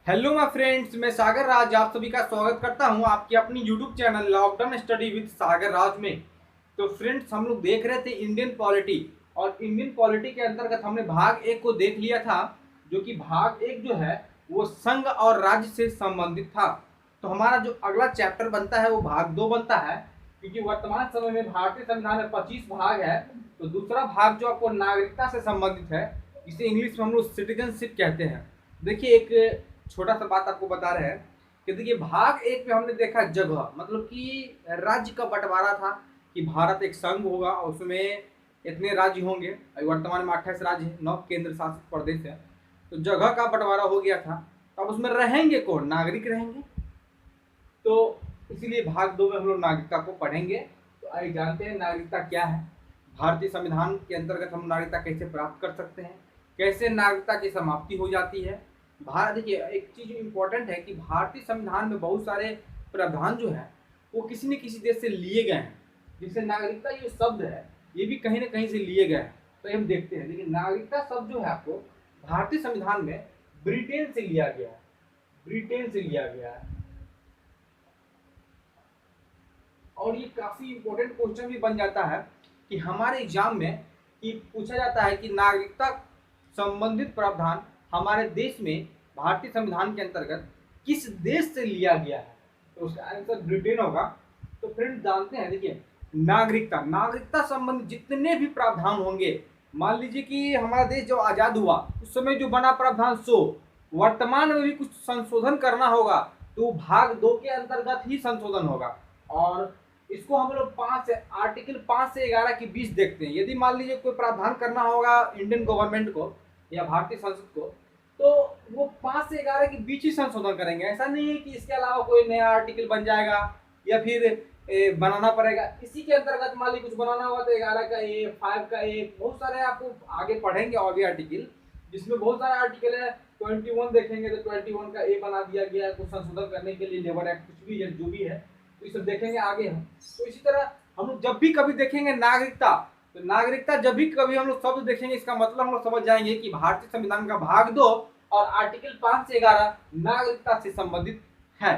Hello my friends, मैं सागर राज आप सभी का स्वागत करता हूं आपकी अपनी YouTube channel lockdown study with Sagar Raj में। तो फ्रेंड्स, हम लोग देख रहे थे इंडियन पॉलिटी, और इंडियन पॉलिटी के अंतर्गत हमने भाग एक को देख लिया था, जो कि भाग एक जो है वो संघ और राज्य से संबंधित था। तो हमारा जो अगला चैप्टर बनता है वो भाग दो बनता है, क्योंकि वर्तमान समय में भारतीय संविधान में 25 भाग है। तो दूसरा भाग जो आपको नागरिकता से संबंधित है, इसे इंग्लिश में हम लोग सिटीजनशिप कहते हैं। देखिए, एक छोटा सा बात आपको बता रहे हैं कि देखिए, भाग एक में हमने देखा जगह, मतलब कि राज्य का बंटवारा था कि भारत एक संघ होगा और उसमें इतने राज्य होंगे। अभी वर्तमान में 28 राज्य हैं, 9 केंद्र शासित प्रदेश है। तो जगह का बंटवारा हो गया था। तो अब उसमें रहेंगे कौन? नागरिक रहेंगे। तो इसीलिए भाग दो में हम लोग नागरिकता को पढ़ेंगे। तो आइए जानते हैं नागरिकता क्या है। भारतीय संविधान के अंतर्गत हम नागरिकता कैसे प्राप्त कर सकते हैं, कैसे नागरिकता की समाप्ति हो जाती है। भारत, देखिए, एक चीज इंपॉर्टेंट है कि भारतीय संविधान में बहुत सारे प्रावधान जो है वो किसी न किसी देश से लिए गए हैं। जिससे नागरिकता ये शब्द है, ये भी कहीं ना कहीं से लिए गए हैं। तो हम देखते हैं, लेकिन नागरिकता शब्द जो है आपको भारतीय संविधान में ब्रिटेन से लिया गया है। ब्रिटेन से लिया गया है। और ये काफी इंपॉर्टेंट क्वेश्चन भी बन जाता है कि हमारे एग्जाम में कि पूछा जाता है कि नागरिकता संबंधित प्रावधान हमारे देश में भारतीय संविधान के अंतर्गत किस देश से लिया गया है। तो उसका आंसर ब्रिटेन होगा। तो फ्रेंड्स, जानते हैं, देखिए, नागरिकता नागरिकता संबंधित जितने भी प्रावधान होंगे, मान लीजिए कि हमारा देश जब आजाद हुआ उस समय जो बना प्रावधान, सो वर्तमान में भी कुछ संशोधन करना होगा तो भाग दो के अंतर्गत ही संशोधन होगा। और इसको हम लोग आर्टिकल 5 से 11 के बीच देखते हैं। यदि मान लीजिए कोई प्रावधान करना होगा इंडियन गवर्नमेंट को या भारतीय संसद को, तो वो 5 से 11 के बीच ही संशोधन करेंगे। ऐसा नहीं है कि इसके अलावा कोई नया आर्टिकल बन जाएगा या फिर बनाना पड़ेगा। इसी के अंतर्गत मान लीजिए कुछ बनाना होगा तो 11 का ए, 5 का ए, बहुत सारे आपको आगे पढ़ेंगे और भी आर्टिकल, जिसमें बहुत सारे आर्टिकल है। 21 देखेंगे तो 21 का ए बना दिया गया है कुछ संशोधन करने के लिए, लेबर एक्ट कुछ भी है जो भी है, तो ये सब देखेंगे आगे हम। तो इसी तरह हम लोग जब भी कभी देखेंगे नागरिकता, तो नागरिकता जब भी कभी हम लोग शब्द देखेंगे, इसका मतलब हम लोग समझ जाएंगे कि भारतीय संविधान का भाग 2 और आर्टिकल 5 से 11 नागरिकता से संबंधित है।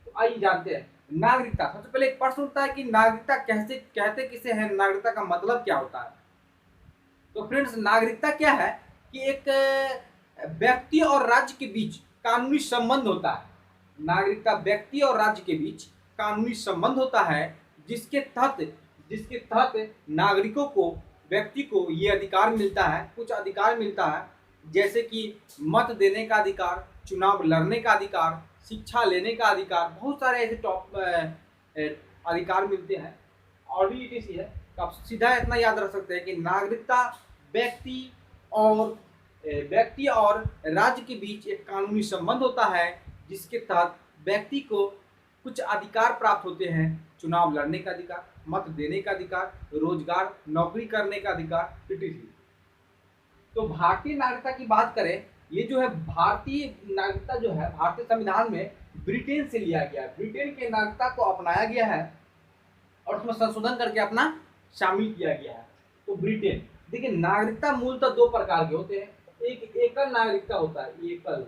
तो आइए जानते हैं नागरिकता। सबसे पहले एक प्रश्न उठता है कि नागरिकता कैसे कहते किसे है, नागरिकता का मतलब क्या होता है। तो फ्रेंड्स, नागरिकता क्या है कि एक व्यक्ति और राज्य के बीच कानूनी संबंध होता है। नागरिकता व्यक्ति और राज्य के बीच कानूनी संबंध होता है, जिसके तहत नागरिकों को, व्यक्ति को ये अधिकार मिलता है, कुछ अधिकार मिलता है, जैसे कि मत देने का अधिकार, चुनाव लड़ने का अधिकार, शिक्षा लेने का अधिकार, बहुत सारे ऐसे टॉप अधिकार मिलते हैं। और भी ईटीसी है। तो आप सीधा इतना याद रख सकते हैं कि नागरिकता व्यक्ति और राज्य के बीच एक कानूनी संबंध होता है, जिसके तहत व्यक्ति को कुछ अधिकार प्राप्त होते हैं। चुनाव लड़ने का अधिकार, मत देने का अधिकार, रोजगार, नौकरी करने का अधिकार, etc। तो भारतीय नागरिकता की बात करें, ये जो है भारतीय नागरिकता जो है भारतीय संविधान में ब्रिटेन से लिया गया है। ब्रिटेन के नागरिकता को अपनाया गया है और उसमें संशोधन करके अपना शामिल किया गया है। तो ब्रिटेन, देखिए, नागरिकता मूलतः दो प्रकार के होते हैं। एक एकल नागरिकता होता है, एकल,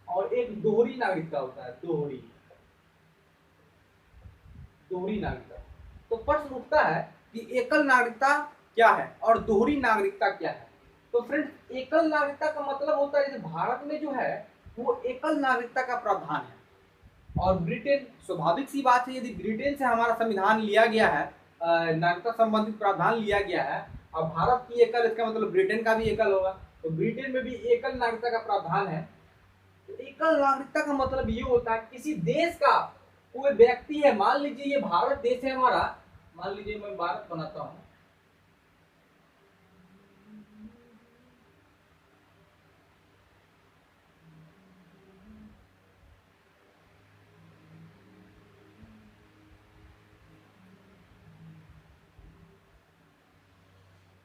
और एक दोहरी नागरिकता होता है, दोहरी नागरिकता। तो प्रश्न उठता है कि एकल नागरिकता क्या है और दोहरी नागरिकता क्या है। तो फ्रेंड्स, एकल नागरिकता का मतलब होता है, जैसे भारत में जो है वो एकल नागरिकता का प्रावधान है। और ब्रिटेन, स्वाभाविक सी बात है, यदि ब्रिटेन से हमारा संविधान लिया गया है, नागरिकता संबंधित प्रावधान लिया गया है, और भारत की एकल, इसका मतलब ब्रिटेन का भी एकल होगा। तो ब्रिटेन में भी एकल नागरिकता का प्रावधान है। तो एकल नागरिकता का मतलब ये होता है किसी देश का कोई व्यक्ति है, मान लीजिए ये भारत देश है हमारा, मान लीजिए मैं भारत बनाता हूं,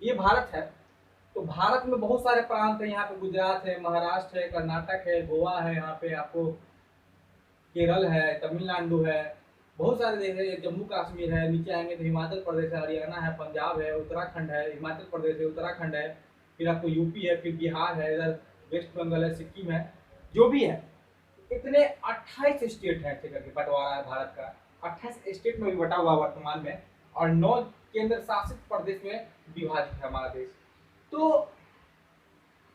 ये भारत है। तो भारत में बहुत सारे प्रांत है, यहाँ पे गुजरात है, महाराष्ट्र है, कर्नाटक है, गोवा है, यहाँ पे आपको केरल है, तमिलनाडु है, बहुत सारे देश है, जम्मू कश्मीर है, नीचे आएंगे तो हिमाचल प्रदेश है, हरियाणा है, पंजाब है, उत्तराखंड है, हिमाचल प्रदेश है, उत्तराखंड है, फिर आपको यूपी है, फिर बिहार है, इधर वेस्ट बंगाल है, सिक्किम है। जो भी है, इतने 28 स्टेट है ऐसे करके बंटवारा है भारत का, 28 स्टेट में भी बटा हुआ वर्तमान में, और 9 केंद्र शासित प्रदेश में विभाजित है हमारा देश। तो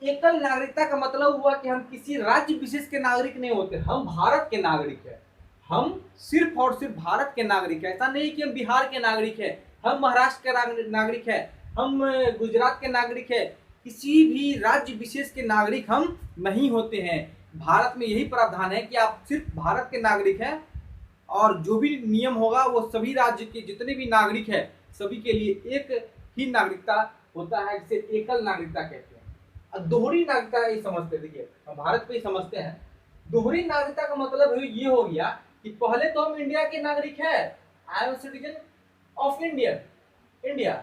एकल नागरिकता का मतलब हुआ कि हम किसी राज्य विशेष के नागरिक नहीं होते, हम भारत के नागरिक हैं। हम सिर्फ और सिर्फ भारत के नागरिक हैं। ऐसा नहीं कि हम बिहार के नागरिक हैं, हम महाराष्ट्र के नागरिक हैं, हम गुजरात के नागरिक हैं, किसी भी राज्य विशेष के नागरिक हम नहीं होते हैं। भारत में यही प्रावधान है कि आप सिर्फ भारत के नागरिक हैं, और जो भी नियम होगा वो सभी राज्य के जितने भी नागरिक हैं सभी के लिए एक ही नागरिकता होता है, जिसे एकल नागरिकता कहते हैं। अब दोहरी नागरिकता ये समझते, देखिए हम भारत को ही समझते हैं। दोहरी नागरिकता का मतलब ये हो गया कि पहले तो हम इंडिया के नागरिक हैं, I am citizen of India,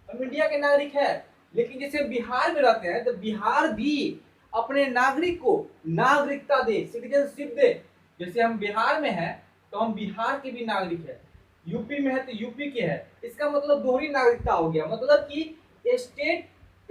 हम इंडिया के नागरिक हैं, लेकिन जैसे बिहार में रहते हैं तो बिहार भी अपने नागरिक को नागरिकता दे, सिटीजनशिप दे। जैसे हम बिहार में हैं तो हम बिहार के भी नागरिक हैं, यूपी में है तो यूपी के है। इसका मतलब दोहरी नागरिकता हो गया, मतलब कि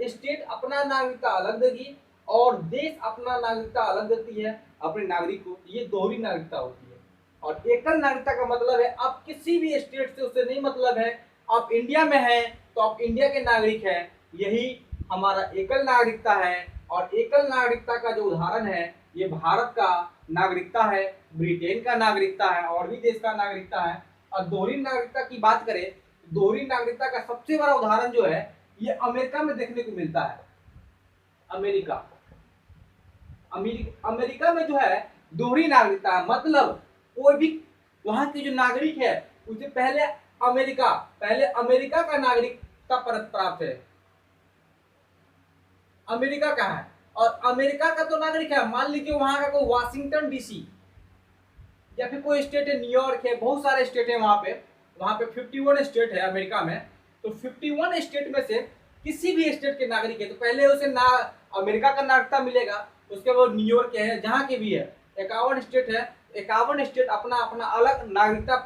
स्टेट अपना नागरिकता अलग देगी और देश अपना नागरिकता अलग देती है अपने नागरिक को, ये दोहरी नागरिकता होती है। और एकल नागरिकता का मतलब है आप किसी भी स्टेट से, उससे नहीं मतलब है, आप इंडिया में हैं तो आप इंडिया के नागरिक हैं, यही हमारा एकल नागरिकता है। और एकल नागरिकता का जो उदाहरण है ये भारत का नागरिकता है, ब्रिटेन का नागरिकता है, और भी देश का नागरिकता है। और दोहरी नागरिकता की बात करें, दोहरी नागरिकता का सबसे बड़ा उदाहरण जो है ये अमेरिका में देखने को मिलता है। अमेरिका में जो है दोहरी नागरिकता है, मतलब कोई भी वहां के जो नागरिक है उसे पहले अमेरिका का नागरिकता प्राप्त है, अमेरिका का है। और अमेरिका का तो नागरिक है, मान लीजिए वहां का कोई वाशिंगटन डीसी या फिर कोई स्टेट है, न्यूयॉर्क है, बहुत सारे स्टेट है वहां पे 51 स्टेट है अमेरिका में। तो 51 स्टेट में से किसी भी स्टेट के नागरिक है तो पहले उसे ना अमेरिका का नागरिकता मिलेगा, उसके बाद न्यूयॉर्क के है, जहाँ के भी है 51 स्टेट है, 51 स्टेट अपना अपना अलग नागरिकता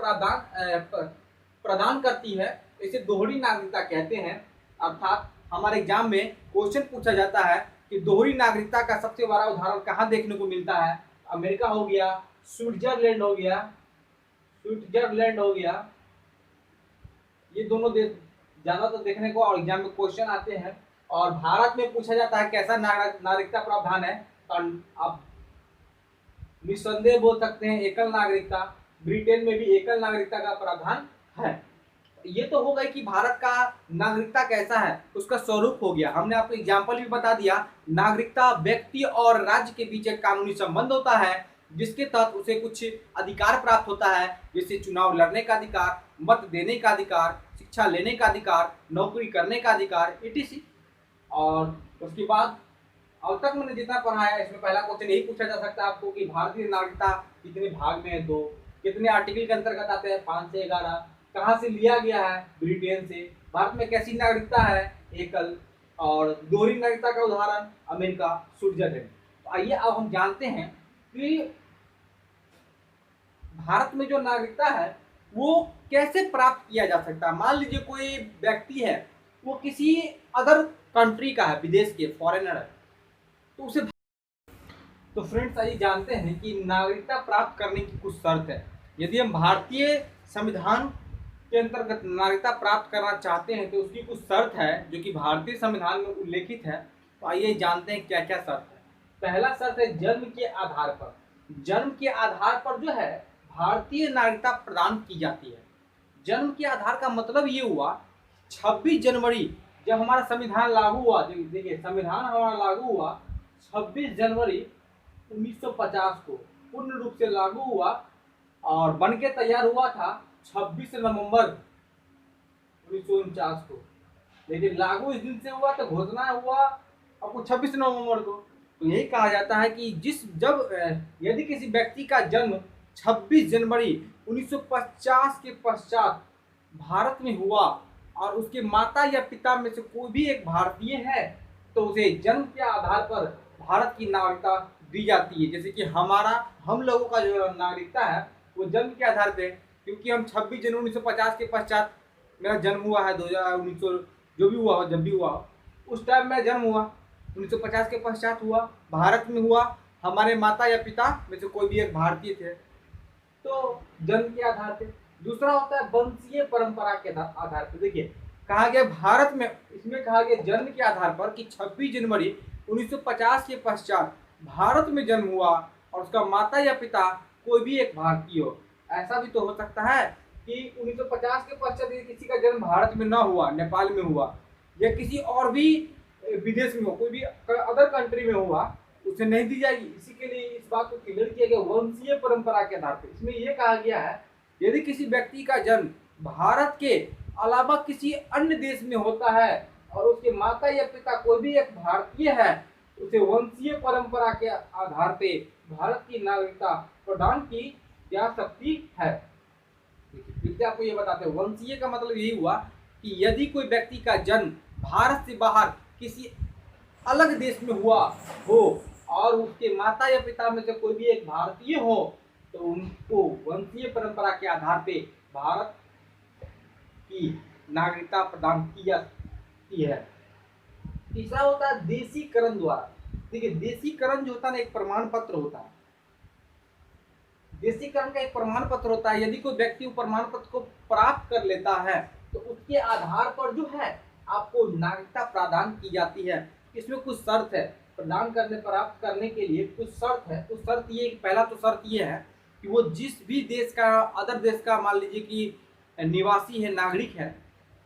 प्रदान करती है। इसे दोहरी नागरिकता कहते हैं। अर्थात हमारे एग्जाम में क्वेश्चन पूछा जाता है कि दोहरी नागरिकता का सबसे बड़ा उदाहरण कहाँ देखने को मिलता है, अमेरिका हो गया, स्विट्जरलैंड हो गया, ये दोनों देश ज्यादातर देखने को और एग्जाम में क्वेश्चन आते हैं। और भारत में पूछा जाता है कैसा नागरिकता प्रावधान है, तो आप निस्संदेह बोल सकते हैं एकल नागरिकता। ब्रिटेन में भी एकल नागरिकता का प्रावधान है। ये तो हो गई कि भारत का नागरिकता कैसा है, उसका स्वरूप हो गया। हमने आपको एग्जाम्पल भी बता दिया। नागरिकता व्यक्ति और राज्य के बीच एक कानूनी संबंध होता है जिसके तहत उसे कुछ अधिकार प्राप्त होता है, जैसे चुनाव लड़ने का अधिकार, मत देने का अधिकार, शिक्षा लेने का अधिकार, नौकरी करने का अधिकार, etc। और उसके बाद अब तक मैंने जितना पढ़ा है इसमें पहला क्वेश्चन यही पूछा जा सकता है आपको कि भारतीय नागरिकता कितने भाग में है, 2, कितने आर्टिकल के अंतर्गत आते हैं, 5 से 11, कहाँ से लिया गया है, ब्रिटेन से, भारत में कैसी नागरिकता है, एकल, और दोहरी नागरिकता का उदाहरण अमेरिका, स्विट्जरलैंड। तो आइए अब हम जानते हैं कि भारत में जो नागरिकता है वो कैसे प्राप्त किया जा सकता है। मान लीजिए कोई व्यक्ति है वो किसी अदर कंट्री का है, विदेश के फॉरेनर है, तो उसे तो फ्रेंड्स आइए जानते हैं कि नागरिकता प्राप्त करने की कुछ शर्त है। यदि हम भारतीय संविधान के अंतर्गत नागरिकता प्राप्त करना चाहते हैं तो उसकी कुछ शर्त है जो कि भारतीय संविधान में उल्लेखित है। तो आइए जानते हैं क्या क्या शर्त है। पहला शर्त है जन्म के आधार पर। जन्म के आधार पर जो है भारतीय नागरिकता प्रदान की जाती है। जन्म के आधार का मतलब ये हुआ 26 जनवरी जब हमारा संविधान लागू हुआ, देखिए संविधान हमारा लागू हुआ 26 जनवरी 1950 को पूर्ण रूप से लागू हुआ और बन के तैयार हुआ था 26 नवंबर 1949 को, लेकिन लागू इस दिन से हुआ तो घोषणा हुआ आपको 26 नवंबर को। तो यही कहा जाता है कि यदि किसी व्यक्ति का जन्म 26 जनवरी 1950 के पश्चात भारत में हुआ और उसके माता या पिता में से कोई भी एक भारतीय है तो उसे जन्म के आधार पर भारत की नागरिकता दी जाती है। जैसे कि हम लोगों का जो नागरिकता है वो जन्म के आधार पे, क्योंकि हम 26 जनवरी 1950 के पश्चात मेरा जन्म हुआ है, 2019 जो भी हुआ हो, जब भी हुआ हो उस टाइम मेरा जन्म हुआ 1950 के पश्चात हुआ, भारत में हुआ, हमारे माता या पिता में से कोई भी एक भारतीय थे, तो जन्म के आधार पे। दूसरा होता है वंशीय परंपरा के आधार पे। देखिए कहा गया भारत में, इसमें कहा गया जन्म के आधार पर कि 26 जनवरी 1950 के पश्चात भारत में जन्म हुआ और उसका माता या पिता कोई भी एक भारतीय हो। ऐसा भी तो हो सकता है कि 1950 के पश्चात किसी का जन्म भारत में ना हुआ, नेपाल में हुआ या किसी और भी विदेश में हो, कोई भी अदर कंट्री में हुआ, उसे नहीं दी जाएगी। इसी के लिए इस बात को क्लियर किया गया वंशीय परंपरा के आधार पर। इसमें यह कहा गया है यदि किसी व्यक्ति का जन्म भारत के अलावा किसी अन्य देश में होता है और उसके माता या पिता कोई भी एक भारतीय है, उसे वंशीय परंपरा के आधार पे भारत की नागरिकता प्रदान की जा सकती है। फिर से आपको ये बताते हैं, वंशीय का मतलब यही हुआ कि यदि कोई व्यक्ति का जन्म भारत से बाहर किसी अलग देश में हुआ हो और उसके माता या पिता में से कोई भी एक भारतीय हो, तो उनको वंशीय परंपरा के आधार पे भारत की नागरिकता प्रदान की जाती है। तीसरा होता है देशीकरण द्वारा। देखिए देशीकरण जो होता है ना, एक प्रमाण पत्र होता है। देशीकरण का एक प्रमाण पत्र होता है। यदि कोई व्यक्ति प्रमाण पत्र को प्राप्त कर लेता है तो उसके आधार पर जो है आपको नागरिकता प्रदान की जाती है। इसमें कुछ शर्त है, प्रदान करने प्राप्त करने के लिए कुछ शर्त है। तो शर्त ये, पहला तो शर्त ये है कि वो जिस भी देश का, अदर देश का मान लीजिए कि निवासी है, नागरिक है,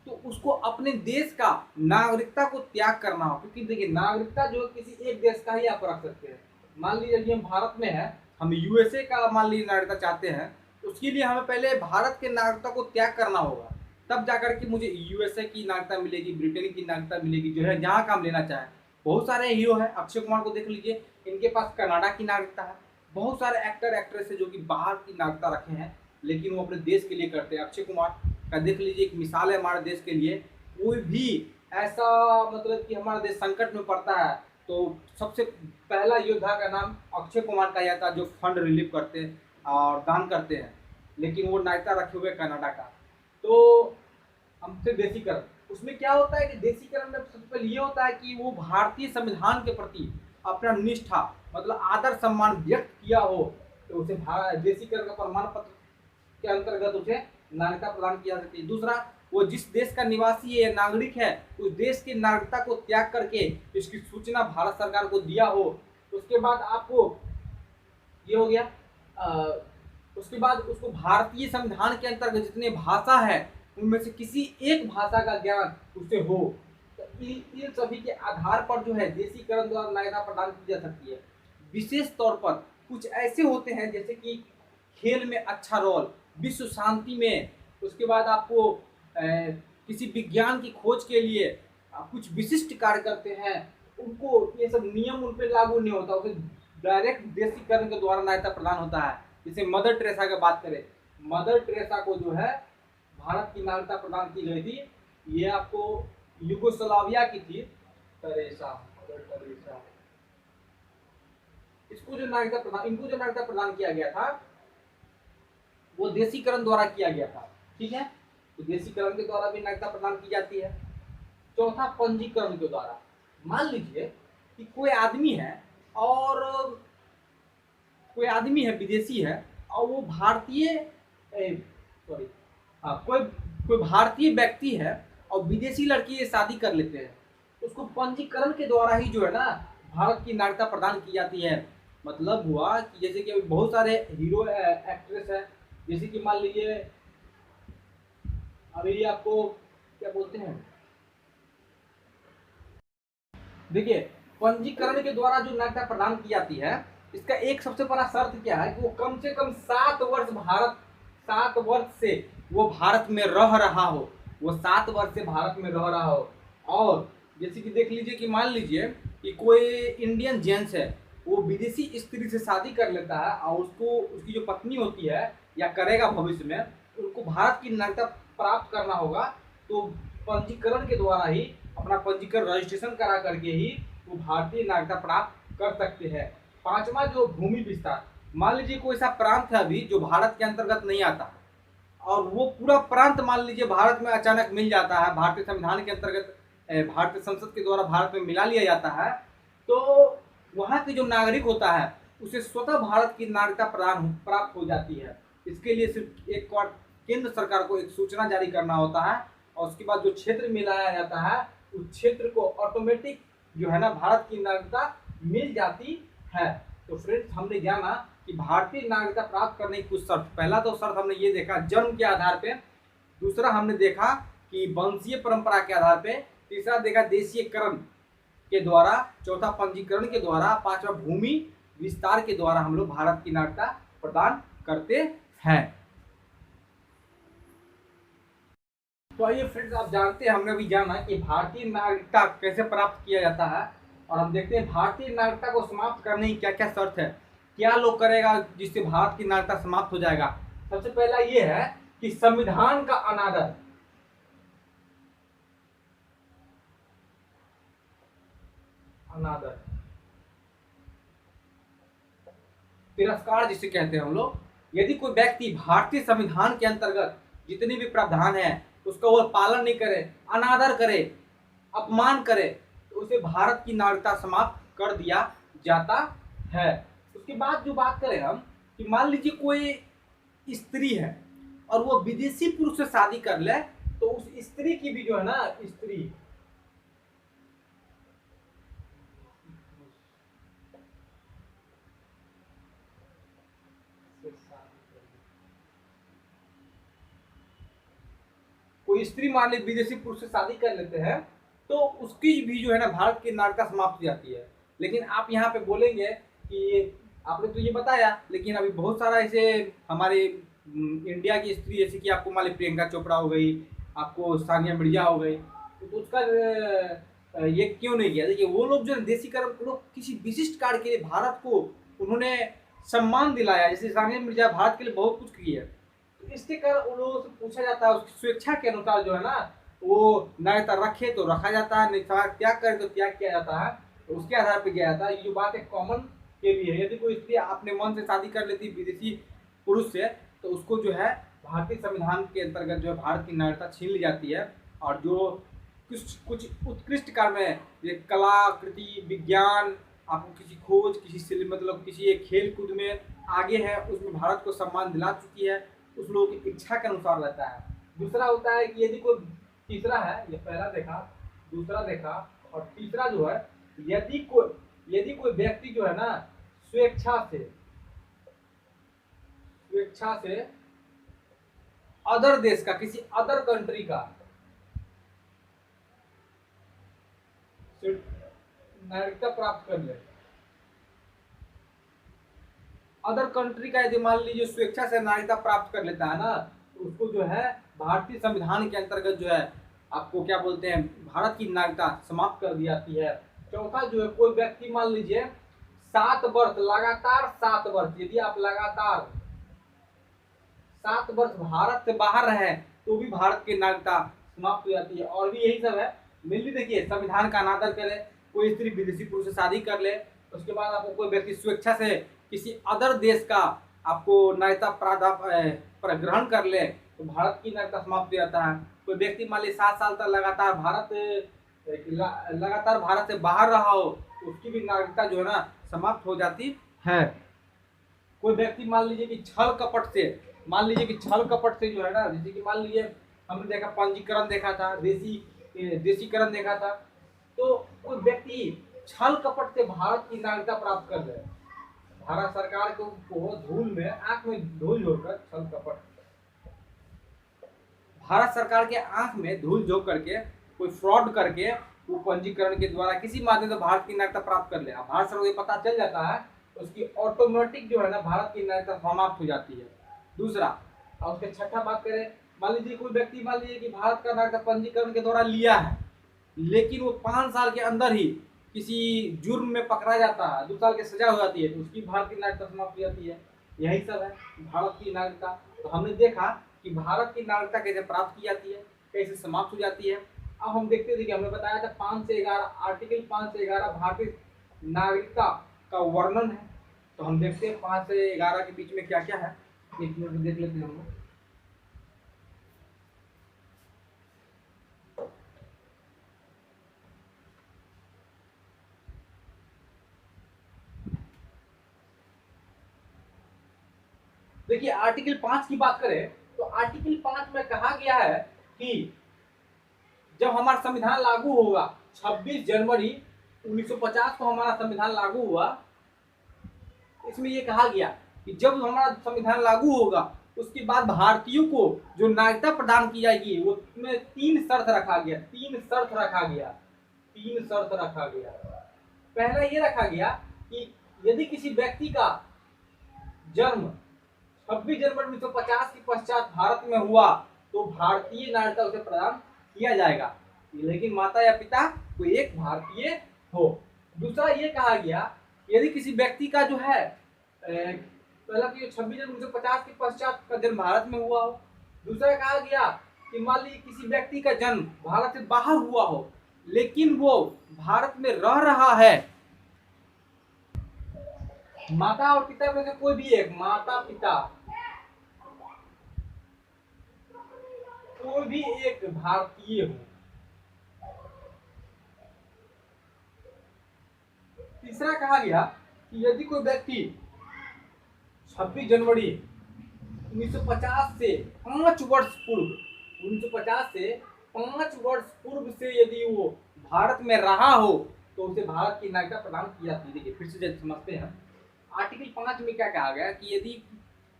तो उसको अपने देश का नागरिकता को त्याग करना हो। क्योंकि देखिए नागरिकता जो किसी एक देश का ही आप रख सकते हैं। मान लीजिए कि हम भारत में है, हम यूएसए का मान लीजिए नागरिकता चाहते हैं, तो उसके लिए हमें पहले भारत के नागरिकता को त्याग करना होगा, तब जाकर के मुझे यूएसए की नागरिकता मिलेगी, ब्रिटेन की नागरिकता मिलेगी, जो है जहाँ का हम लेना चाहें। बहुत सारे हीरो हैं, अक्षय कुमार को देख लीजिए, इनके पास कनाडा की नागरिकता है। बहुत सारे एक्टर एक्ट्रेस है जो कि बाहर की नागरिकता रखे हैं, लेकिन वो अपने देश के लिए करते हैं। अक्षय कुमार का देख लीजिए, एक मिसाल है हमारे देश के लिए। कोई भी ऐसा मतलब कि हमारा देश संकट में पड़ता है तो सबसे पहला योद्धा का नाम अक्षय कुमार का जाता है, जो फंड रिलीफ करते हैं और दान करते हैं, लेकिन वो नागरिकता रखे हुए कनाडा का। तो हमसे देशीकरण, उसमें क्या होता है कि देशीकरण में सबसे पहले ये होता है कि वो भारतीय संविधान के प्रति अपना निष्ठा मतलब आदर सम्मान व्यक्त किया हो, तो उसे देशीकरण का प्रमाण पत्र के अंतर्गत उसे नागरिकता प्रदान की जा सकती है। दूसरा, वो जिस देश का निवासी है या नागरिक है, उस देश की नागरिकता को त्याग करके इसकी सूचना भारत सरकार को दिया हो। उसके बाद आपको ये हो गया, उसके बाद उसको भारतीय संविधान के अंतर्गत जितने भाषा है उनमें से किसी एक भाषा का ज्ञान उसे हो। तो इन सभी के आधार पर जो है देशीकरण द्वारा नागरिकता प्रदान की जा सकती है। विशेष तौर पर कुछ ऐसे होते हैं जैसे कि खेल में अच्छा रोल, विश्व शांति में, उसके बाद आपको किसी विज्ञान की खोज के लिए कुछ विशिष्ट कार्य करते हैं, उनको ये सब नियम उन पर लागू नहीं होता, उसे डायरेक्ट देशीकरण के द्वारा नागरिकता प्रदान होता है। जैसे मदर टेरेसा की बात करें, मदर टेरेसा को जो है भारत की नागरिकता प्रदान की गई थी। ये आपको यूगोस्लाविया की थी टेरेसा, मदर टेरेसा। इसको जो नागरिकता प्रदान, इनको जो नागरिकता प्रदान किया गया था वो देशीकरण द्वारा किया गया था। ठीक है, तो देशीकरण के द्वारा भी नागरिकता प्रदान की जाती है। चौथा, पंजीकरण के द्वारा। मान लीजिए कि कोई आदमी है और कोई आदमी है, विदेशी है, और वो भारतीय कोई भारतीय व्यक्ति है और विदेशी लड़की से शादी कर लेते हैं, उसको पंजीकरण के द्वारा ही जो है ना भारत की नागरिकता प्रदान की जाती है। मतलब हुआ कि जैसे कि बहुत सारे हीरो एक्ट्रेस है, जैसे कि मान लीजिए अभी आपको क्या बोलते हैं, देखिए पंजीकरण के द्वारा जो नागरिकता प्रदान की जाती है, इसका एक सबसे बड़ा शर्त क्या है कि वो कम से कम 7 वर्ष से वो भारत में रह रहा हो, वो 7 वर्ष से भारत में रह रहा हो। और जैसे कि देख लीजिए कि मान लीजिए कि कोई इंडियन जेंट्स है, वो विदेशी स्त्री से शादी कर लेता है और उसको उसकी जो पत्नी होती है या करेगा भविष्य में, उनको भारत की नागरिकता प्राप्त करना होगा। तो पंजीकरण के द्वारा ही, अपना पंजीकरण रजिस्ट्रेशन करा करके ही वो भारतीय नागरिकता प्राप्त कर सकते हैं। पांचवा, जो भूमि विस्तार। मान लीजिए कोई ऐसा प्रांत है अभी जो भारत के अंतर्गत नहीं आता और वो पूरा प्रांत मान लीजिए भारत में अचानक मिल जाता है, भारतीय संविधान के अंतर्गत भारतीय संसद के द्वारा भारत में मिला लिया जाता है, तो वहाँ के जो नागरिक होता है उसे स्वतः भारत की नागरिकता प्रदान प्राप्त हो जाती है। इसके लिए सिर्फ एक बार केंद्र सरकार को एक सूचना जारी करना होता है और उसके बाद जो क्षेत्र मिलाया जाता है उस क्षेत्र को ऑटोमेटिक जो है ना भारत की नागरिकता मिल जाती है। तो फ्रेंड्स, हमने जाना कि भारतीय नागरिकता प्राप्त करने की कुछ शर्त। पहला तो शर्त हमने ये देखा जन्म के आधार पे, दूसरा हमने देखा कि वंशीय परंपरा के आधार पे, तीसरा देखा देशीयकरण के द्वारा, चौथा पंजीकरण के द्वारा, पांचवा भूमि विस्तार के द्वारा हम लोग भारत की नागरिकता प्रदान करते हैं। तो आइए फ्रेंड्स, आप जानते हैं, हमने अभी जाना कि भारतीय नागरिकता कैसे प्राप्त किया जाता है और हम देखते हैं भारतीय नागरिकता को समाप्त करने की क्या क्या शर्त है, क्या लोग करेगा जिससे भारत की नागरिकता समाप्त हो जाएगा। सबसे पहला ये है कि संविधान का अनादर, तिरस्कार जिसे कहते हैं हम लोग। यदि कोई व्यक्ति भारतीय संविधान के अंतर्गत जितने भी प्रावधान है उसका वो पालन नहीं करे, अनादर करे, अपमान करे, तो उसे भारत की नागरिकता समाप्त कर दिया जाता है। उसके बाद जो बात करें हम कि मान लीजिए कोई स्त्री है और वो विदेशी पुरुष से शादी कर ले, तो उस स्त्री की भी जो है ना, स्त्री कोई स्त्री मान ली विदेशी पुरुष से शादी कर लेते हैं तो उसकी भी जो है ना भारत की नागरिकता समाप्त हो जाती है। लेकिन आप यहाँ पे बोलेंगे कि आपने तो ये बताया, लेकिन अभी बहुत सारा ऐसे हमारे इंडिया की स्त्री, जैसे कि आपको मान ली प्रियंका चोपड़ा हो गई, आपको सानिया मिर्जा हो गई, तो उसका ये क्यों नहीं किया? देखिए, वो लोग जो देशीकरण, लोग किसी विशिष्ट कार्य के लिए भारत को उन्होंने सम्मान दिलाया। जैसे सानिया मिर्जा भारत के लिए बहुत कुछ की है, तो इसके कारण उन लोगों से पूछा जाता है, उसकी स्वेच्छा के अनुसार जो है ना वो नागरिकता रखे तो रखा जाता है, नहीं त्याग करे तो त्याग किया जाता है, तो उसके आधार पर किया जाता है। ये जो बात है कॉमन के लिए है। यदि कोई स्त्री अपने मन से शादी कर लेती विदेशी पुरुष से, तो उसको जो है भारतीय संविधान के अंतर्गत जो है भारत की नागरिकता छीन ली जाती है। और जो कुछ उत्कृष्ट कार्य में, ये कला कृति, विज्ञान, आपको किसी खोज, किसी मतलब किसी एक खेल कूद में आगे है, उसमें भारत को सम्मान दिला चुकी है, उस लोगों की इच्छा के अनुसार रहता है। दूसरा होता है कि यदि कोई, तीसरा है, ये पहला देखा, दूसरा देखा, और तीसरा जो है यदि कोई व्यक्ति जो है ना स्वेच्छा से अदर देश का, किसी अदर कंट्री का नागरिकता प्राप्त कर ले, अदर कंट्री का यदि मान लीजिए स्वेच्छा से नागरिकता प्राप्त कर लेता है ना, तो उसको जो है भारतीय संविधान के अंतर्गत जो है आपको क्या बोलते हैं, भारत की नागरिकता समाप्त कर दी जाती है। चौथा जो है, कोई व्यक्ति मान लीजिए 7 वर्ष लगातार 7 वर्ष, यदि आप लगातार 7 वर्ष भारत से बाहर रहे तो भी भारत की नागरिकता समाप्त हो जाती है। और भी यही सब है। मेनली देखिए, संविधान का अनादर करे, कोई स्त्री विदेशी पुरुष से शादी कर ले, उसके बाद आपको कोई व्यक्ति स्वेच्छा से किसी अदर देश का आपको नागरिकता ग्रहण कर ले तो भारत की नागरिकता समाप्त हो जाता है। कोई व्यक्ति मान लीजिए 7 साल तक लगातार भारत से बाहर रहा हो तो उसकी भी नागरिकता जो है ना समाप्त हो जाती है। कोई व्यक्ति मान लीजिए कि छल कपट से जो है ना, जैसे कि मान लीजिए हमने देखा पंजीकरण देखा था, देशीकरण देखा था, तो कोई व्यक्ति छल कपट से भारत की नागरिकता प्राप्त कर ले, भारत सरकार को धूल में, आंख में धूल झोंककर, छल कपट, भारत सरकार के आंख में धूल झोंक करके कोई फ्रॉड करके वो पंजीकरण के द्वारा किसी माध्यम से भारत की नागरिकता प्राप्त कर ले, भारत सरकार को पता चल जाता है, उसकी ऑटोमेटिक जो है ना भारत की नागरिकता समाप्त हो जाती है। दूसरा, और उसके छठा बात करें, मान लीजिए कोई व्यक्ति मान लीजिए कि भारत का नागरिकता पंजीकरण के द्वारा लिया है, लेकिन वो 5 साल के अंदर ही किसी जुर्म में पकड़ा जाता है, 2 साल की सजा हो जाती है, तो उसकी भारत की नागरिकता समाप्त हो जाती है। यही सब है भारत की नागरिकता। तो हमने देखा कि भारत की नागरिकता कैसे प्राप्त की जाती है, कैसे समाप्त हो जाती है। अब हम देखते थे कि हमने बताया था 5 से 11, आर्टिकल 5 से 11 भारतीय नागरिकता का वर्णन है। तो हम देखते हैं 5 से 11 के बीच में क्या क्या है, एक मिनट देख लेते हैं हम लोग। देखिए आर्टिकल 5 की बात करें तो आर्टिकल 5 में कहा गया है कि जब हमारा संविधान लागू होगा 26 जनवरी 1950 को हमारा संविधान लागू हुआ, इसमें ये कहा गया कि जब हमारा संविधान लागू होगा उसके बाद भारतीयों को जो नागरिकता प्रदान की जाएगी वो उसमें तीन शर्त रखा गया, तीन शर्त रखा गया। पहला ये रखा गया कि यदि किसी व्यक्ति का जन्म 26 जनवरी 1950 के पश्चात भारत में हुआ तो भारतीय नागरिकता उसे प्रदान किया जाएगा, लेकिन माता या पिता कोई एक भारतीय हो। दूसरा ये कहा गया यदि किसी व्यक्ति का जो है पहला कि 26 जनवरी 1950 के पश्चात का जन्म भारत में हुआ हो। दूसरा कहा गया कि मान लीजिए किसी व्यक्ति का जन्म भारत से बाहर हुआ हो लेकिन वो भारत में रह रहा है, माता और पिता में से कोई भी एक, माता पिता कोई भी एक भारतीय हो। तीसरा कहा गया कि यदि कोई व्यक्ति 26 जनवरी 1950 से 5 वर्ष पूर्व 1950 से 5 वर्ष पूर्व से यदि वो भारत में रहा हो तो उसे भारत की नागरिकता प्रदान की जाती है। देखिए फिर से समझते हैं आर्टिकल 5 में क्या कहा गया कि यदि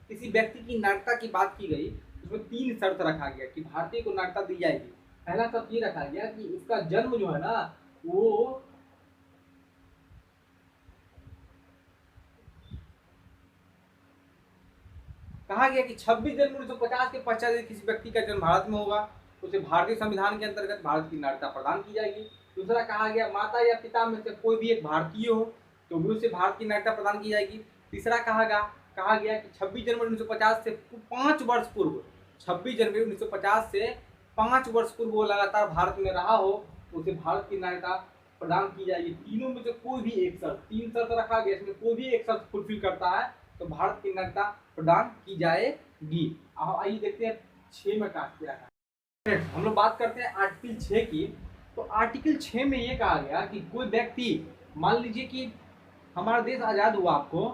किसी व्यक्ति की नागरिकता की बात की गई उसमें तीन शर्त रखा गया कि भारतीय को नागरिकता दी जाएगी। पहला शर्त ये रखा गया कि उसका जन्म जो है ना वो कहा गया कि 26 जनवरी 1950 के पश्चात यदि किसी व्यक्ति का जन्म भारत में होगा तो उसे भारतीय संविधान के अंतर्गत भारत की नागरिकता प्रदान की जाएगी। दूसरा कहा गया माता या पिता में से कोई भी एक भारतीय हो तो भी उसे भारत की नागरिकता प्रदान की जाएगी। तीसरा कहा गया कि 26 जनवरी 1950 से 5 वर्ष पूर्व 26 जनवरी 1950 से 5 वर्ष पूर्व वो लगातार भारत में रहा हो तो उसे भारत की नागरिकता प्रदान की जाएगी। तीनों में से कोई भी एक शर्त, तीन शर्त रखा गया, इसमें कोई भी एक शर्त फुलफिल करता है तो भारत की नागरिकता प्रदान की जाएगी। आइए देखते हैं 6 में क्या है। हम लोग बात करते हैं आर्टिकल 6 की। तो आर्टिकल 6 में ये कहा गया कि कोई व्यक्ति, मान लीजिए कि हमारा देश आज़ाद हुआ आपको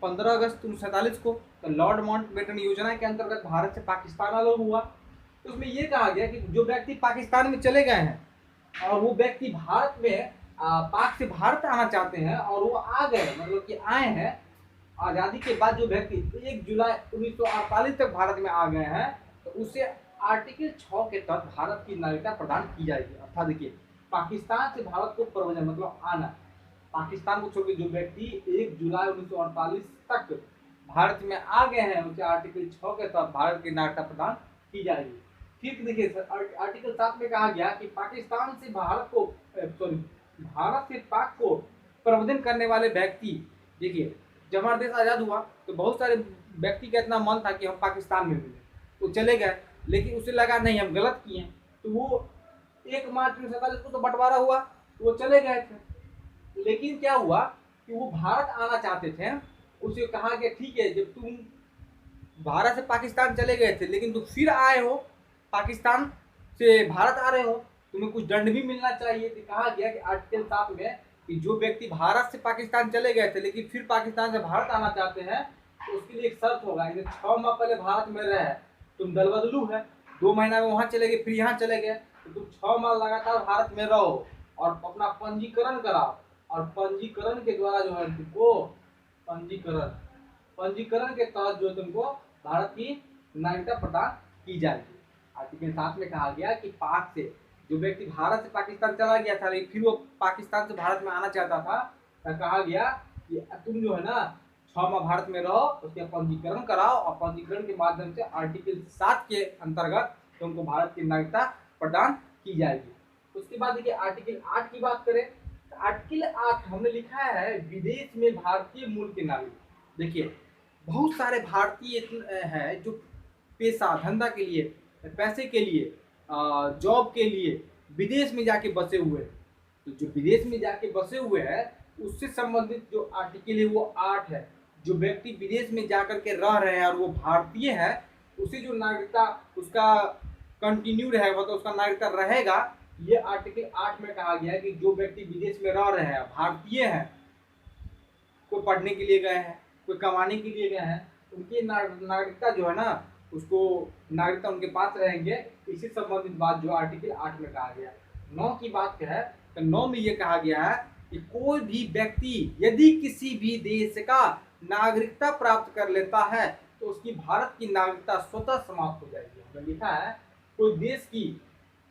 15 अगस्त 1947 को, तो लॉर्ड माउंटबेटन योजना के अंतर्गत भारत से पाकिस्तान अलग हुआ। तो उसमें ये कहा गया कि जो व्यक्ति पाकिस्तान में चले गए हैं और वो व्यक्ति भारत में पाक से भारत आना चाहते हैं और वो आ गए, मतलब कि आए हैं आज़ादी के बाद, जो व्यक्ति 1 जुलाई 1948 तक भारत में आ गए हैं तो उसे आर्टिकल 6 के तहत भारत की नागरिकता प्रदान की जाएगी। अर्थात देखिए पाकिस्तान से भारत को प्रवजन मतलब आना, पाकिस्तान को छोड़कर जो व्यक्ति 1 जुलाई 1948 तक भारत में आ गए हैं उसे आर्टिकल 6 के तहत भारत की नागरिकता प्रदान की जाएगी। ठीक देखिए सर, आर्टिकल 7 में कहा गया कि पाकिस्तान से भारत को भारत से पाक को प्रबंधन करने वाले व्यक्ति, देखिए जब हमारा देश आज़ाद हुआ तो बहुत सारे व्यक्ति का इतना मन था कि हम पाकिस्तान में मिले तो चले गए, लेकिन उसे लगा नहीं हम गलत किए तो वो 1 मार्च 1947 को तो बंटवारा हुआ तो वो चले गए थे। लेकिन क्या हुआ कि वो भारत आना चाहते थे, उसे कहा गया ठीक है जब तुम भारत से पाकिस्तान चले गए थे लेकिन तुम फिर आए हो पाकिस्तान से भारत आ रहे हो, तुम्हें कुछ दंड भी मिलना चाहिए। तो कहा गया कि आर्टिकल 7 में कि जो व्यक्ति भारत से पाकिस्तान चले गए थे लेकिन फिर पाकिस्तान से भारत आना चाहते हैं तो उसके लिए एक शर्त होगा, 6 माह पहले भारत में रहे, तुम दल बदलू है, 2 महीना में वहाँ चले गए फिर यहाँ चले गए तो तुम 6 माह लगातार भारत में रहो और अपना पंजीकरण कराओ और पंजीकरण के द्वारा जो है तुमको पंजीकरण के तहत जो तुमको भारत की नागरिकता प्रदान की जाएगी। आर्टिकल 7 में कहा गया कि पाक से जो व्यक्ति भारत से पाकिस्तान चला गया था लेकिन फिर वो पाकिस्तान से भारत में आना चाहता था तो कहा गया कि तुम जो है ना 6 माह भारत में रहो, उसके पंजीकरण कराओ और पंजीकरण के माध्यम से आर्टिकल 7 के अंतर्गत तुमको भारत की नागरिकता प्रदान की जाएगी। उसके बाद देखिए आर्टिकल 8 की बात करें तो आर्टिकल 8 हमने लिखा है विदेश में भारतीय मूल के नागरिक। देखिए बहुत सारे भारतीय है जो पेशा धंधा के लिए, पैसे के लिए, जॉब के लिए विदेश में जाके बसे हुए हैं। तो जो विदेश में जाके बसे हुए हैं उससे संबंधित जो आर्टिकल है वो 8 है। जो व्यक्ति विदेश में जाकर के रह रहे हैं और वो भारतीय है उसे जो नागरिकता उसका कंटिन्यू रहेगा तो उसका नागरिकता रहेगा। ये आर्टिकल 8 में कहा गया है कि जो व्यक्ति विदेश में रह रहे हैं भारतीय हैं, कोई पढ़ने के लिए गए हैं, कोई कमाने के लिए गए हैं, उनकी नागरिकता जो है ना, उसको नागरिकता उनके पास रहेंगे। इसी संबंधित बात जो आर्टिकल 8 में कहा गया। 9 की बात क्या है, तो 9 में ये कहा गया है कि कोई भी व्यक्ति यदि किसी भी देश का नागरिकता प्राप्त कर लेता है तो उसकी भारत की नागरिकता स्वतः समाप्त हो जाएगी। हमने लिखा है कोई देश की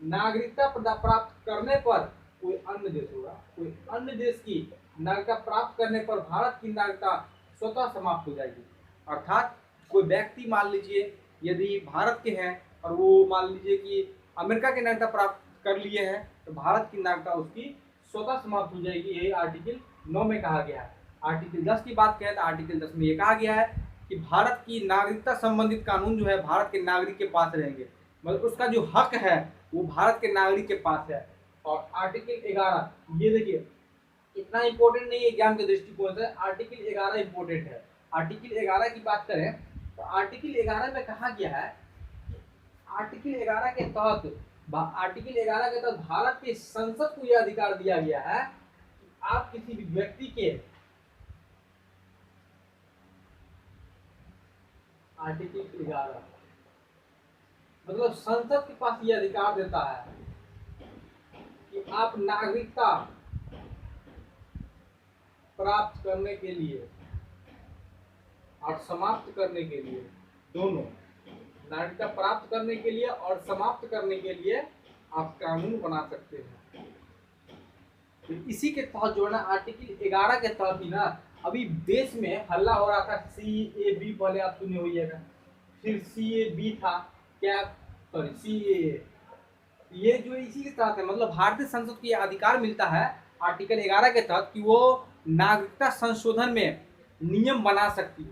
नागरिकता प्राप्त करने पर, कोई अन्य देश होगा, कोई अन्य देश की नागरिकता प्राप्त करने पर भारत की नागरिकता स्वतः समाप्त हो जाएगी। अर्थात कोई व्यक्ति मान लीजिए यदि भारत के हैं और वो मान लीजिए कि अमेरिका की नागरिकता प्राप्त कर लिए हैं तो भारत की नागरिकता उसकी स्वतः समाप्त हो जाएगी। यही आर्टिकल 9 में कहा गया है। आर्टिकल 10 की बात करें तो आर्टिकल 10 में ये कहा गया है कि भारत की नागरिकता संबंधित कानून जो है भारत के नागरिक के पास रहेंगे, मतलब उसका जो हक है वो भारत के नागरिक के पास है। और आर्टिकल 11 ये देखिए इतना इंपॉर्टेंट नहीं है एग्जाम के दृष्टिकोण से, आर्टिकल 11 इंपॉर्टेंट है। आर्टिकल 11 की बात करें तो आर्टिकल 11 में कहा गया है कि आर्टिकल 11 के तहत भारत के संसद को यह अधिकार दिया गया है कि आप किसी भी व्यक्ति के, आर्टिकल 11 मतलब संसद के पास यह अधिकार देता है कि आप नागरिकता प्राप्त करने के लिए और समाप्त करने के लिए, दोनों नागरिकता प्राप्त करने के लिए और समाप्त करने के लिए आप कानून बना सकते हैं। तो इसी के तहत जो है ना आर्टिकल 11 के तहत ही ना अभी देश में हल्ला हो रहा था। CAB पहले आप सुने होइएगा, फिर CAB था क्या, सॉरी CAA, ये जो इसी के तहत है। मतलब भारतीय संसद को यह अधिकार मिलता है आर्टिकल 11 के तहत कि वो नागरिकता संशोधन में नियम बना सकती है,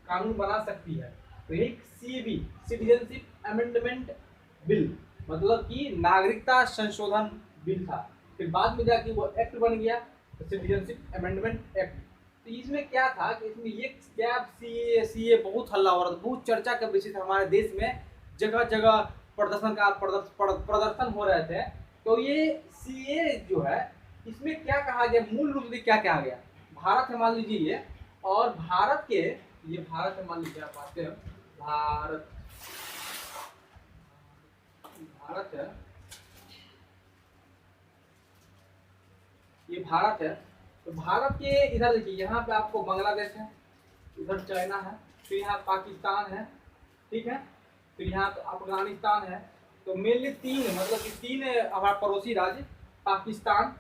कानून बना सकती है। तो एक CAB सिटीजनशिप अमेंडमेंट बिल मतलब कि नागरिकता संशोधन बिल था, फिर बाद में जाके वो एक्ट बन गया सिटीजनशिप अमेंडमेंट एक्ट। तो इसमें क्या था कि इसमें ये क्या CAA बहुत हल्ला हो रहा था, बहुत चर्चा का विषय था हमारे देश में, जगह जगह प्रदर्शन हो रहे थे। तो ये CAA जो है इसमें क्या कहा गया, मूल रूप से क्या कहा गया, भारत है मान लीजिए ये, और भारत के ये भारत है मान लीजिए, आप आते हैं भारत है, ये भारत है। तो भारत के इधर देखिए यहाँ पे आपको बांग्लादेश है, इधर चाइना है, फिर यहाँ पाकिस्तान है, ठीक है, फिर यहाँ तो अफगानिस्तान है। तो मेनली तीन मतलब कि तीन हमारा पड़ोसी राज्य पाकिस्तान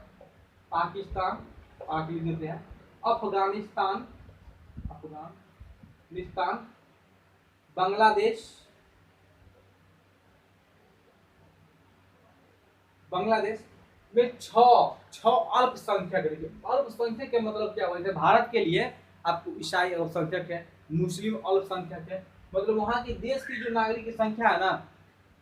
लिख देते हैं, अफगानिस्तान बांग्लादेश में छह अल्पसंख्यक। अल्पसंख्यक के मतलब क्या हुआ, जैसे भारत के लिए आपको ईसाई अल्पसंख्यक है, मुस्लिम अल्पसंख्यक है, मतलब वहाँ की देश की जो नागरिक की संख्या है ना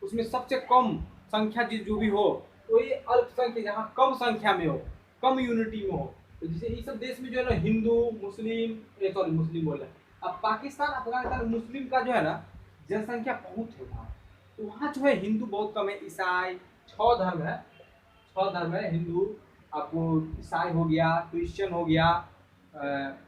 उसमें सबसे कम संख्या जो भी हो तो ये अल्पसंख्यक, जहाँ कम संख्या में हो, कम यूनिटी में हो। तो जैसे इस सब देश में जो है ना हिंदू मुस्लिम बोल रहे, अब पाकिस्तान अफगानिस्तान मुस्लिम का जो है ना जनसंख्या बहुत है वहाँ, तो वहाँ जो है हिंदू बहुत कम है, ईसाई छह धर्म है, हिंदू आपको ईसाई हो गया, क्रिश्चियन हो गया,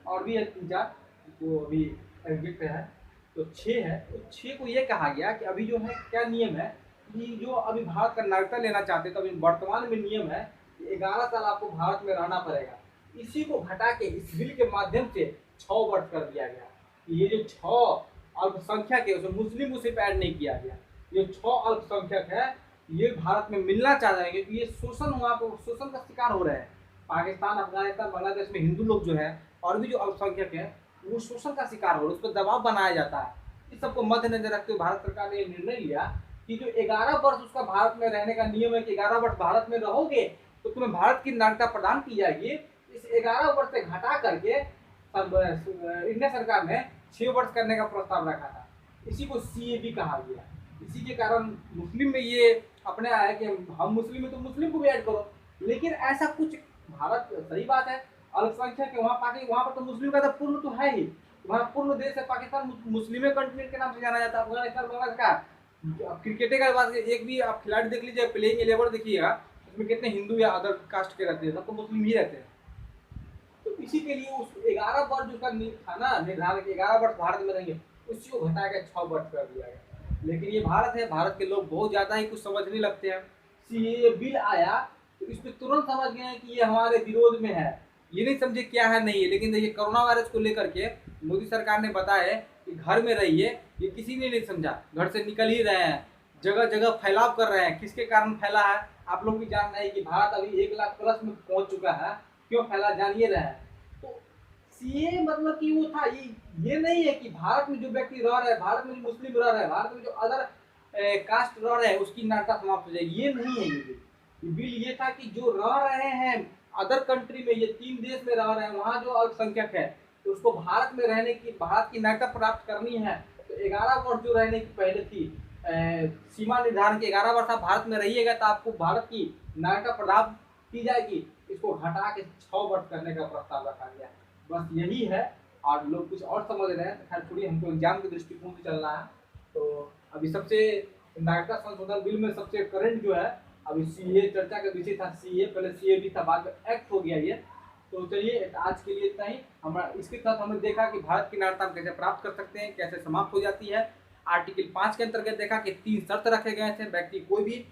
और भी तीन चार जो अभी एग्जिस्ट है, तो 6 है। तो 6 को ये कहा गया कि अभी जो है क्या नियम है कि जो अभी भारत का नागरिकता लेना चाहते हैं तो अभी वर्तमान में नियम है कि 11 साल आपको भारत में रहना पड़ेगा। इसी को घटा के इस बिल के माध्यम से 6 वर्ष कर दिया गया। ये जो 6 अल्पसंख्यक है उसमें मुस्लिम को सिर्फ ऐड नहीं किया गया, ये 6 अल्पसंख्यक है ये भारत में मिलना चाह रहे हैं क्योंकि ये शोषण वहाँ पर शोषण का शिकार हो रहे हैं। पाकिस्तान अफगानिस्तान बांग्लादेश में हिंदू लोग जो है और भी जो अल्पसंख्यक है वो शोषण का शिकार हो रहा है, उस पर दबाव बनाया जाता है। इस सबको मद्देनजर रखते हुए भारत सरकार ने निर्णय लिया कि जो 11 वर्ष उसका भारत में रहने का नियम है कि 11 वर्ष भारत में रहोगे तो तुम्हें भारत की नागरिकता प्रदान की जाएगी। इस 11 वर्ष से घटा करके इंडिया सरकार ने 6 वर्ष करने का प्रस्ताव रखा था, इसी को CAB कहा गया। इसी के कारण मुस्लिम में ये अपने आया कि हम मुस्लिम है तो मुस्लिम को भी ऐड करो, लेकिन ऐसा कुछ भारत सही बात है अल्पसंख्यक है वहाँ पर तो मुस्लिम का तो पूर्ण तो है ही, वहाँ पूर्ण देश है पाकिस्तान मुस्लिम कंटिनेंट के नाम से जाना जाता है। अफगानिस्तान बांग्लादेश का क्रिकेट का बात एक भी आप खिलाड़ी देख लीजिए, प्लेइंग 11 देखिएगा उसमें कितने हिंदू या अदर कास्ट के रहते हैं, सब तो मुस्लिम ही रहते हैं। तो इसी के लिए उस 11 वर्ष उसका था ना निर्धारण 11 वर्ष भारत में रहेंगे, उसी को घटा के 6 वर्ष कर दिया गया। लेकिन ये भारत है, भारत के लोग बहुत ज़्यादा ही कुछ समझने लगते हैं। सीएए बिल आया तो इस पर तुरंत समझ गए हैं कि ये हमारे विरोध में है, ये नहीं समझे क्या है नहीं है। लेकिन देखिए कोरोना वायरस को लेकर के मोदी सरकार ने बताया है कि घर में रहिए, ये किसी ने नहीं समझा, घर से निकल ही रहे हैं, जगह जगह फैलाव कर रहे हैं। किसके कारण फैला है आप लोग भी जान रहे हैं कि भारत अभी 1 लाख प्लस में पहुंच चुका है, क्यों फैला जानिए रहे हैं। तो सीए मतलब कि वो था, ये नहीं है कि भारत में जो व्यक्ति रह रहे हैं, भारत में जो मुस्लिम रह रहे हैं, भारत में जो अदर कास्ट रह रहे हैं उसकी नागरिकता समाप्त हो जाएगी, ये नहीं है। ये बिल ये था कि जो रह रहे हैं अदर कंट्री में, ये 3 देश में रह रहे हैं, वहाँ जो अल्पसंख्यक है तो उसको भारत में रहने की, भारत की नागरिकता प्राप्त करनी है तो 11 वर्ष जो रहने की पहले थी सीमा निर्धारण की, 11 वर्ष आप भारत में रहिएगा तो आपको भारत की नागरिकता प्रदान की जाएगी। इसको घटा के 6 वर्ष करने का प्रस्ताव रखा गया, बस यही है। और लोग कुछ और समझ रहे हैं, खैर छोड़िए, हमको एग्जाम के दृष्टिकोण से चलना है। तो अभी सबसे नागरिकता संशोधन बिल में सबसे करंट जो है, अभी सीए चर्चा का विषय था, सीए पहले सीए भी था, बाद में एक्ट हो गया ये। तो चलिए आज के लिए इतना ही। हमारा इसके साथ हमने देखा कि भारत की नागरिकता हम कैसे प्राप्त कर सकते हैं, कैसे समाप्त हो जाती है। आर्टिकल 5 के अंतर्गत देखा कि 3 शर्त रखे गए थे, व्यक्ति कोई भी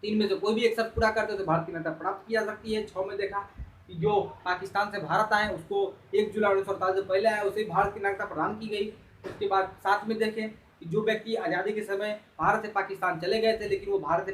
3 में से कोई भी एक शर्त पूरा करते तो भारत की नागरिकता प्राप्त की जा सकती है। 6 में देखा कि जो पाकिस्तान से भारत आए उसको 1 जुलाई 1948 से पहले आया उसे भारत की नागरिकता प्रदान की गई। उसके बाद 7 में देखें कि जो व्यक्ति आज़ादी के समय भारत से पाकिस्तान चले गए थे लेकिन वो भारत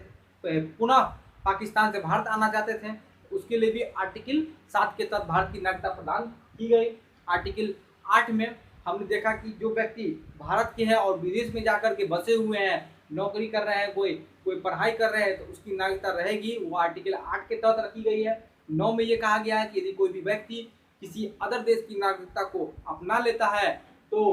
से पुनः पाकिस्तान से भारत आना चाहते थे, उसके लिए भी आर्टिकल 7 के तहत भारत की नागरिकता प्रदान की गई। आर्टिकल 8 में हमने देखा कि जो व्यक्ति भारत के हैं और विदेश में जाकर के बसे हुए हैं, नौकरी कर रहे हैं, कोई पढ़ाई कर रहे हैं तो उसकी नागरिकता रहेगी, वो आर्टिकल 8 के तहत रखी गई है। 9 में ये कहा गया है कि यदि कोई भी व्यक्ति किसी अदर देश की नागरिकता को अपना लेता है तो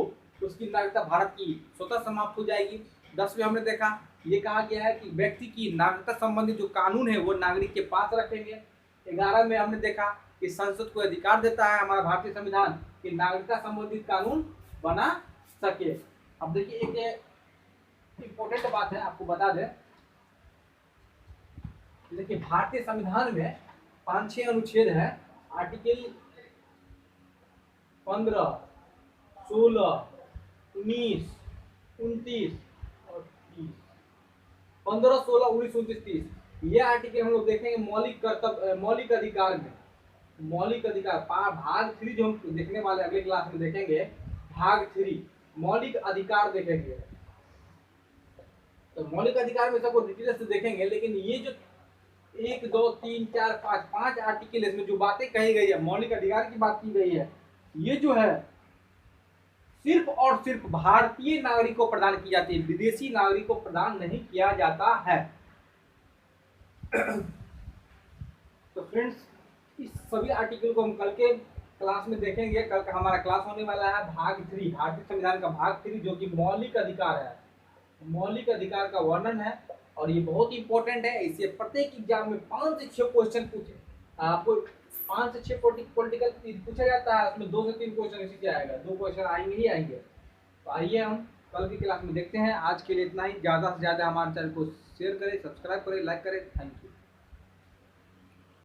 उसकी नागरिकता भारत की स्वतः समाप्त हो जाएगी। 10 में हमने देखा ये कहा गया है कि व्यक्ति की नागरिकता संबंधी जो कानून है वो नागरिक के पास रखेंगे। 11 में हमने देखा कि संसद को अधिकार देता है हमारा भारतीय संविधान कि नागरिकता संबंधित कानून बना सके। अब देखिए एक इम्पोर्टेंट बात है, आपको बता दें, देखिए भारतीय संविधान में 5-6 अनुच्छेद है। आर्टिकल 15, 16, 19, 29 और 30, 15, 16, 19, 29, 30 ये आर्टिकल हम लोग देखेंगे मौलिक कर्तव्य, मौलिक अधिकार में। मौलिक अधिकार भाग 3 जो हम देखने वाले अगले क्लास में देखेंगे, भाग 3 मौलिक अधिकार देखेंगे। तो मौलिक अधिकार में सबको डिटेल से देखेंगे, लेकिन ये जो 1, 2, 3, 4, 5 आर्टिकल इसमें जो बातें कही गई है, मौलिक अधिकार की बात की गई है, ये जो है सिर्फ और सिर्फ भारतीय नागरिक को प्रदान की जाती है, विदेशी नागरिक को प्रदान नहीं किया जाता है। तो फ्रेंड्स इस सभी आर्टिकल को हम कल के क्लास में देखेंगे। कल का हमारा क्लास होने वाला है भाग 3, भारतीय संविधान का भाग 3 जो कि मौलिक अधिकार है, मौलिक अधिकार का वर्णन है। और ये बहुत इंपॉर्टेंट है, इससे प्रत्येक एग्जाम में 5 से 6 क्वेश्चन पूछे, आपको 5 से 6 पॉलिटिकल पूछा जाता है, उसमें 2 से 3 क्वेश्चन इसी से आएगा, 2 क्वेश्चन आएंगे ही आएंगे। तो आइए हम कल की क्लास में देखते हैं। आज के लिए इतना ही। ज़्यादा से ज़्यादा हमारे चैनल को शेयर करें, सब्सक्राइब करें, लाइक करें। Thank you.